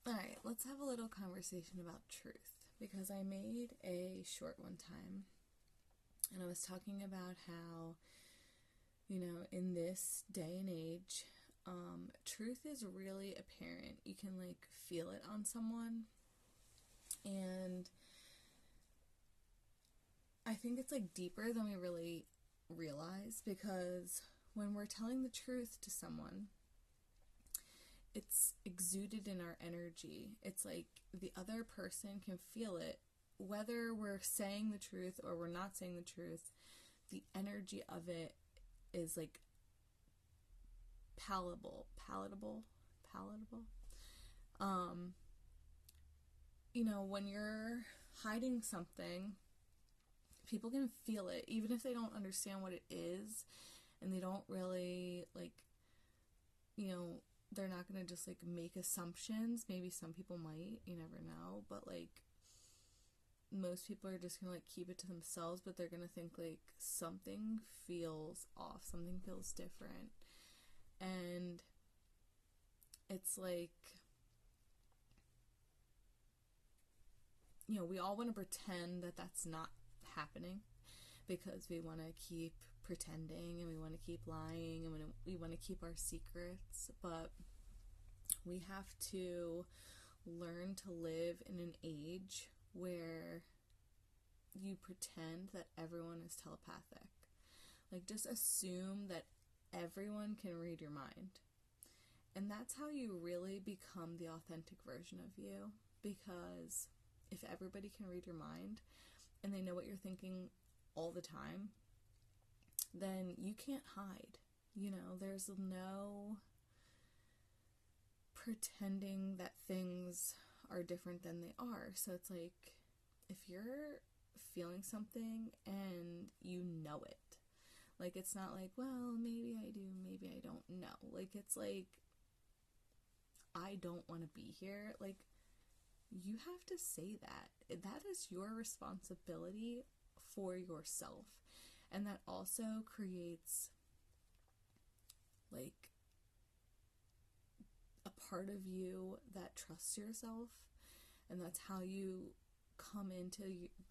Alright, let's have a little conversation about truth because I made a short one time and I was talking about how, in this day and age, truth is really apparent. You can like feel it on someone, and I think it's like deeper than we really realize because when we're telling the truth to someone, it's exuded in our energy. It's like the other person can feel it, whether we're saying the truth or we're not saying the truth. The energy of it is like palatable. Um, when you're hiding something, people can feel it, even if they don't understand what it is, and they don't really like, you know, they're not gonna just like make assumptions. Maybe some people might, you never know, but like most people are just gonna like keep it to themselves, but they're gonna think like something feels off, something feels different. And it's like, we all want to pretend that that's not happening because we want to keep pretending and we want to keep lying and we want to keep our secrets, but we have to learn to live in an age where you pretend that everyone is telepathic. Like, just assume that everyone can read your mind. And that's how you really become the authentic version of you. Because if everybody can read your mind and they know what you're thinking all the time, then you can't hide. There's no pretending that things are different than they are. So it's like, if you're feeling something and you know it, like, it's not like, well, maybe I do, maybe I don't know. Like, it's like, I don't want to be here. Like, you have to say that. That is your responsibility for yourself. And that also creates, like, a part of you that trusts yourself. And that's how you come into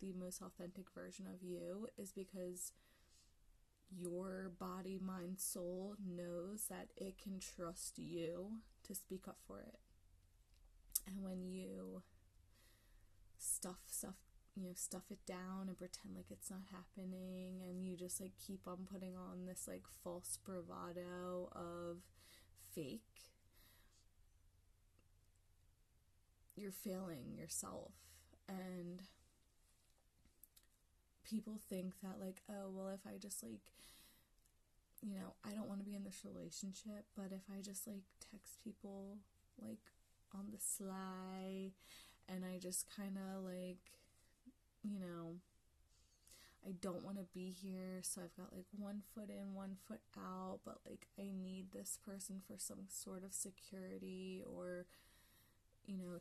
the most authentic version of you, is because your body, mind, soul knows that it can trust you to speak up for it. And when you stuff it down and pretend like it's not happening, and you just like keep on putting on this like false bravado of fake, you're failing yourself. And people think that, like, oh, well, if I just like, I don't want to be in this relationship, but if I just like text people like on the sly, and I just kind of like, I don't want to be here, so I've got like one foot in, one foot out, but like I need this person for some sort of security, or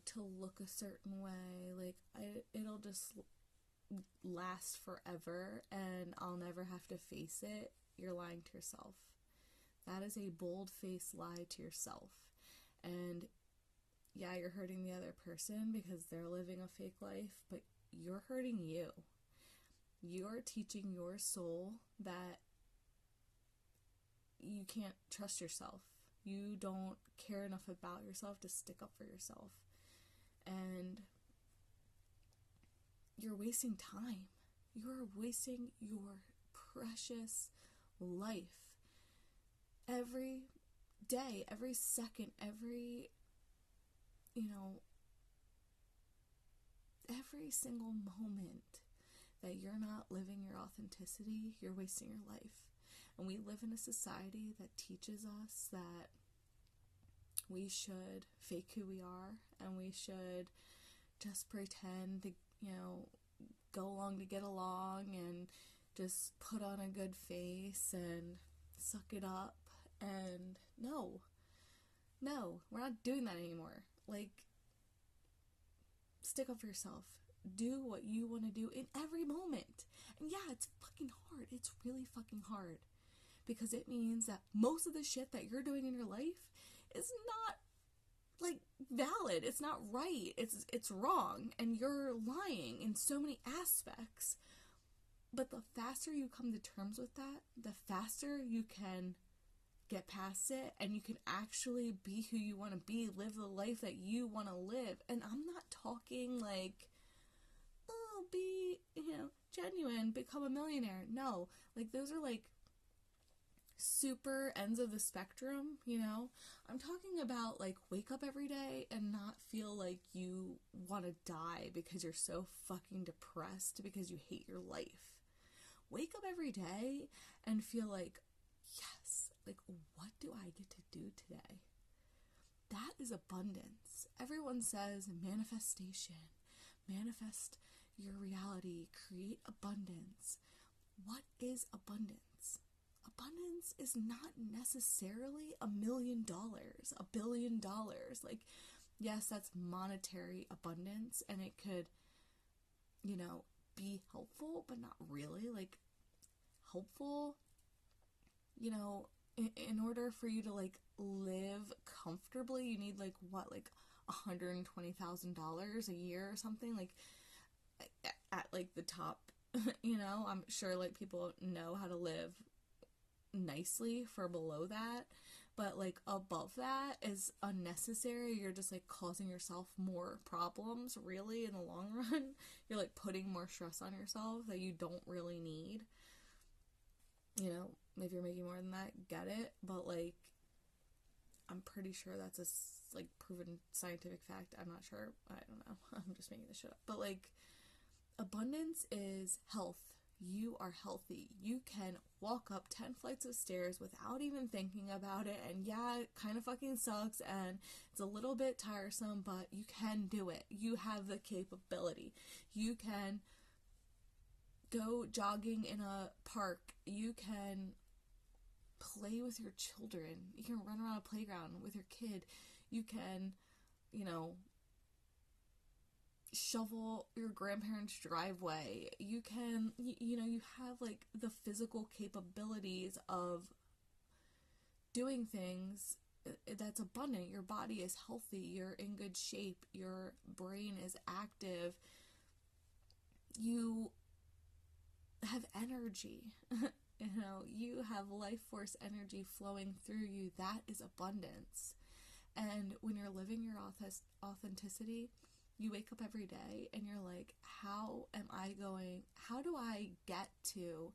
to look a certain way, like it'll just last forever and I'll never have to face it. You're lying to yourself. That is a bold-faced lie to yourself. And yeah, you're hurting the other person because they're living a fake life, but you're hurting you. You're teaching your soul that you can't trust yourself. You don't care enough about yourself to stick up for yourself. And you're wasting time. You're wasting your precious life. Every day, every second, every single moment that you're not living your authenticity, you're wasting your life. And we live in a society that teaches us that we should fake who we are, and we should just pretend to, go along to get along, and just put on a good face and suck it up. And no, we're not doing that anymore. Like, stick up for yourself. Do what you want to do in every moment. And yeah, it's fucking hard. It's really fucking hard. Because it means that most of the shit that you're doing in your life is not like valid. It's not right. It's wrong, and you're lying in so many aspects. But the faster you come to terms with that, the faster you can get past it, and you can actually be who you want to be, live the life that you want to live. And I'm not talking like, oh, be, genuine, become a millionaire. No, like, those are like super ends of the spectrum, I'm talking about like, wake up every day and not feel like you want to die because you're so fucking depressed because you hate your life. Wake up every day and feel like, yes, like, what do I get to do today? That is abundance. Everyone says manifestation, manifest your reality, create abundance. What is abundance? Abundance is not necessarily $1 million, $1 billion. Like, yes, that's monetary abundance, and it could, be helpful, but not really. Like, helpful, in order for you to like live comfortably, you need like what, like $120,000 a year or something, like at like the top. I'm sure like people know how to live nicely for below that, but like above that is unnecessary. You're just like causing yourself more problems, really, in the long run. You're like putting more stress on yourself that you don't really need. If you're making more than that, get it, but like, I'm pretty sure that's a like proven scientific fact. I'm not sure, I don't know, I'm just making this shit up. But like, abundance is health. You are healthy. You can walk up 10 flights of stairs without even thinking about it, and yeah, it kind of fucking sucks and it's a little bit tiresome, but you can do it. You have the capability. You can go jogging in a park. You can play with your children. You can run around a playground with your kid. You can, shovel your grandparents' driveway. You can, you have like the physical capabilities of doing things that's abundant. Your body is healthy. You're in good shape. Your brain is active. You have energy. You have life force energy flowing through you. That is abundance. And when you're living your authenticity, you wake up every day and you're like, how do I get to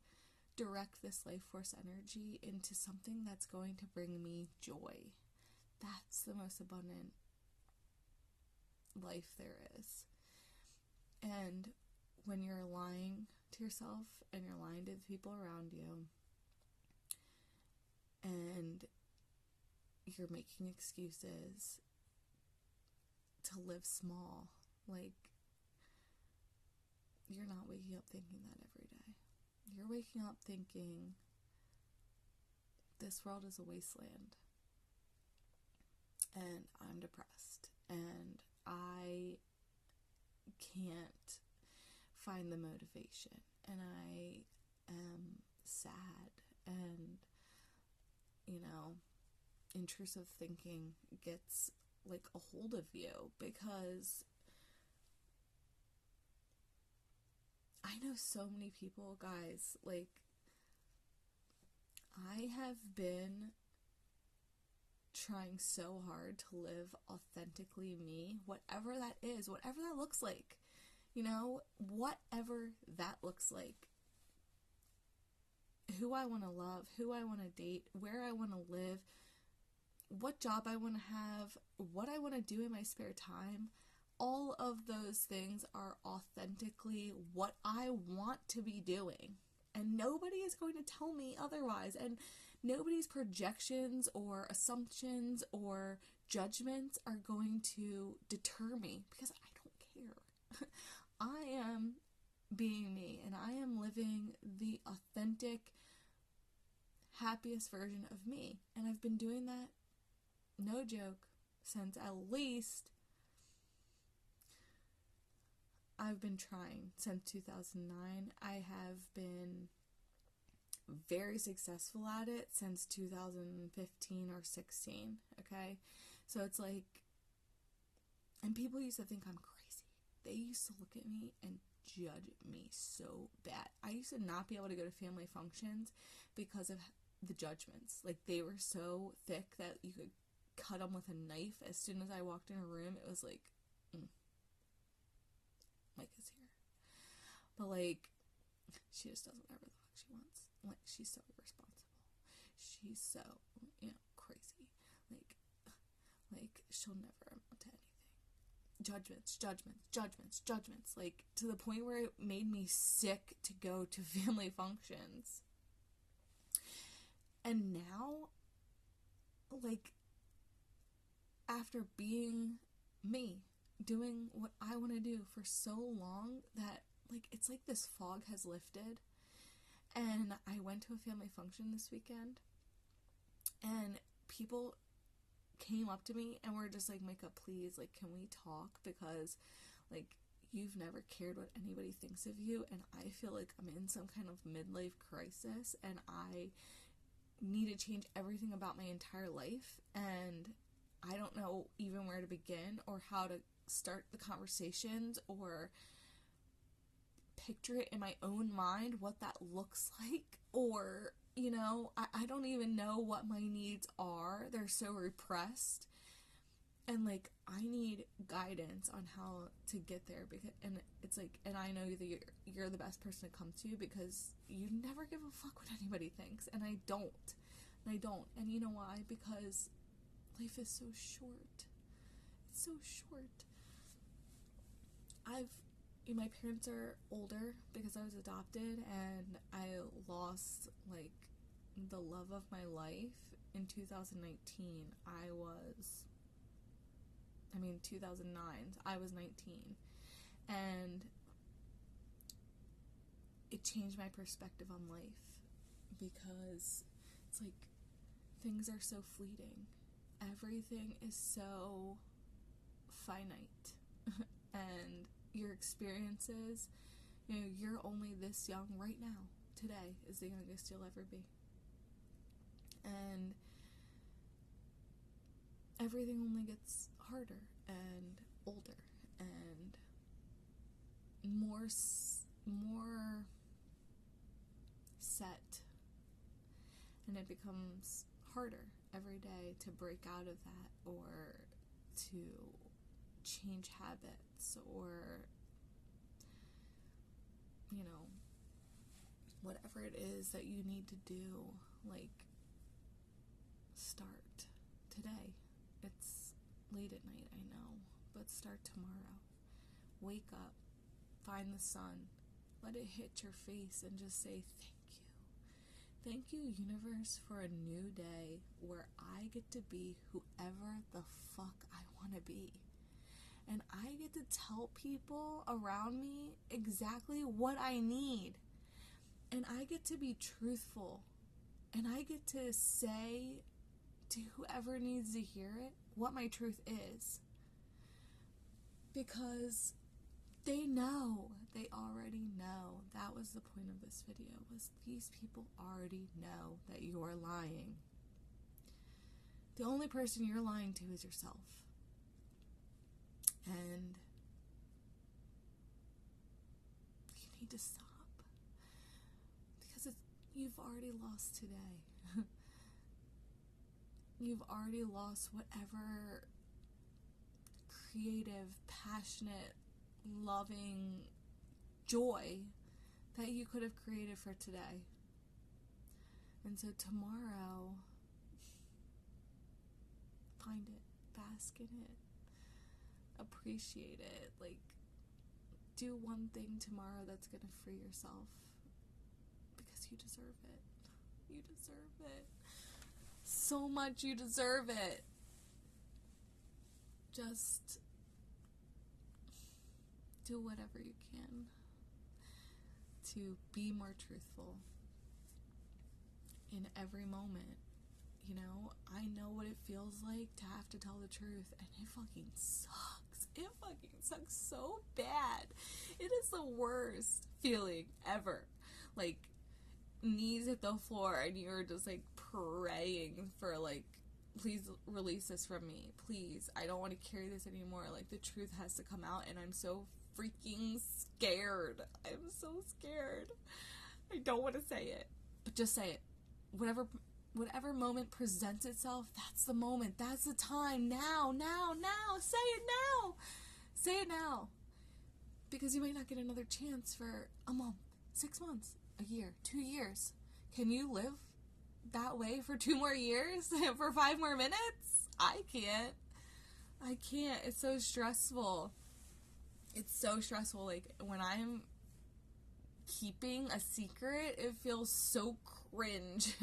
direct this life force energy into something that's going to bring me joy? That's the most abundant life there is. And when you're lying to yourself and you're lying to the people around you and you're making excuses to live small, like, you're not waking up thinking that every day. You're waking up thinking, this world is a wasteland and I'm depressed and I can't find the motivation and I am sad, and intrusive thinking gets like a hold of you, because I know so many people, guys, like, I have been trying so hard to live authentically me, whatever that is, whatever that looks like, whatever that looks like. Who I want to love, who I want to date, where I want to live, what job I want to have, what I want to do in my spare time. All of those things are authentically what I want to be doing. And nobody is going to tell me otherwise. And nobody's projections or assumptions or judgments are going to deter me, because I don't care. I am being me, and I am living the authentic, happiest version of me. And I've been doing that, no joke, since at least I've been trying since 2009. I have been very successful at it since 2015 or 16, okay? So it's like And people used to think I'm crazy. They used to look at me and judge me so bad. I used to not be able to go to family functions because of the judgments. Like, they were so thick that you could cut them with a knife. As soon as I walked in a room, it was like, Micah's here. But, like, she just does whatever the fuck she wants. Like, she's so irresponsible. She's so, crazy. Like, she'll never amount to anything. Judgments. Like, to the point where it made me sick to go to family functions. And now, like, after being me, doing what I want to do for so long, that, like, it's like this fog has lifted. And I went to a family function this weekend, and people came up to me and were just like, Micah, please, like, can we talk? Because, like, you've never cared what anybody thinks of you, and I feel like I'm in some kind of midlife crisis, and I need to change everything about my entire life, and I don't know even where to begin or how to start the conversations or picture it in my own mind what that looks like, or I don't even know what my needs are. They're so repressed, and like, I need guidance on how to get there, because it's like, and I know that you're the best person to come to, because you never give a fuck what anybody thinks, and I don't, and you know why? Because life is so short. It's so short. My parents are older because I was adopted, and I lost, like, the love of my life in 2019. 2009. I was 19. And it changed my perspective on life, because it's like, things are so fleeting. Everything is so finite. And your experiences, you're only this young right now. Today is the youngest you'll ever be. And everything only gets harder and older and more set. And it becomes harder every day to break out of that, or to change habits, or whatever it is that you need to do. Like, start today. It's late at night, I know, but start tomorrow. Wake up, find the sun, let it hit your face, and just say thank you, universe, for a new day where I get to be whoever the fuck I want to be. And I get to tell people around me exactly what I need. And I get to be truthful. And I get to say to whoever needs to hear it what my truth is. Because they know. They already know. That was the point of this video, was these people already know that you're lying. The only person you're lying to is yourself. And you need to stop, because you've already lost today. You've already lost whatever creative, passionate, loving joy that you could have created for today. And so tomorrow, find it, bask in it, appreciate it. Like, do one thing tomorrow that's gonna free yourself, because you deserve it. You deserve it so much. You deserve it. Just do whatever you can to be more truthful in every moment. I know what it feels like to have to tell the truth, and it fucking sucks. It fucking sucks so bad. It is the worst feeling ever. Like, knees at the floor, and you're just, like, praying for, like, please release this from me. Please, I don't want to carry this anymore. Like, the truth has to come out, and I'm so freaking scared. I'm so scared. I don't want to say it, but just say it. Whatever moment presents itself, that's the moment. That's the time. Now. Say it now. Say it now. Because you might not get another chance for a month, 6 months, a year, 2 years. Can you live that way for 2 more years? For 5 more minutes? I can't. It's so stressful. It's so stressful. Like, when I'm keeping a secret, it feels so cringe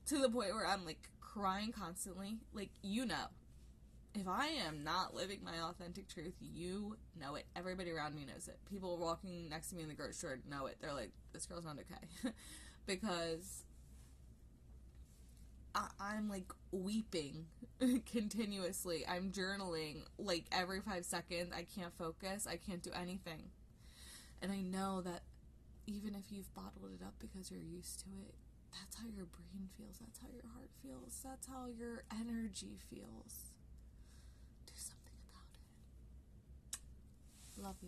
to the point where I'm, like, crying constantly. Like, if I am not living my authentic truth, you know it. Everybody around me knows it. People walking next to me in the grocery store know it. They're like, this girl's not okay. Because I'm, like, weeping continuously. I'm journaling, like, every 5 seconds. I can't focus. I can't do anything. And I know that even if you've bottled it up because you're used to it, that's how your brain feels. That's how your heart feels. That's how your energy feels. Do something about it. Love you.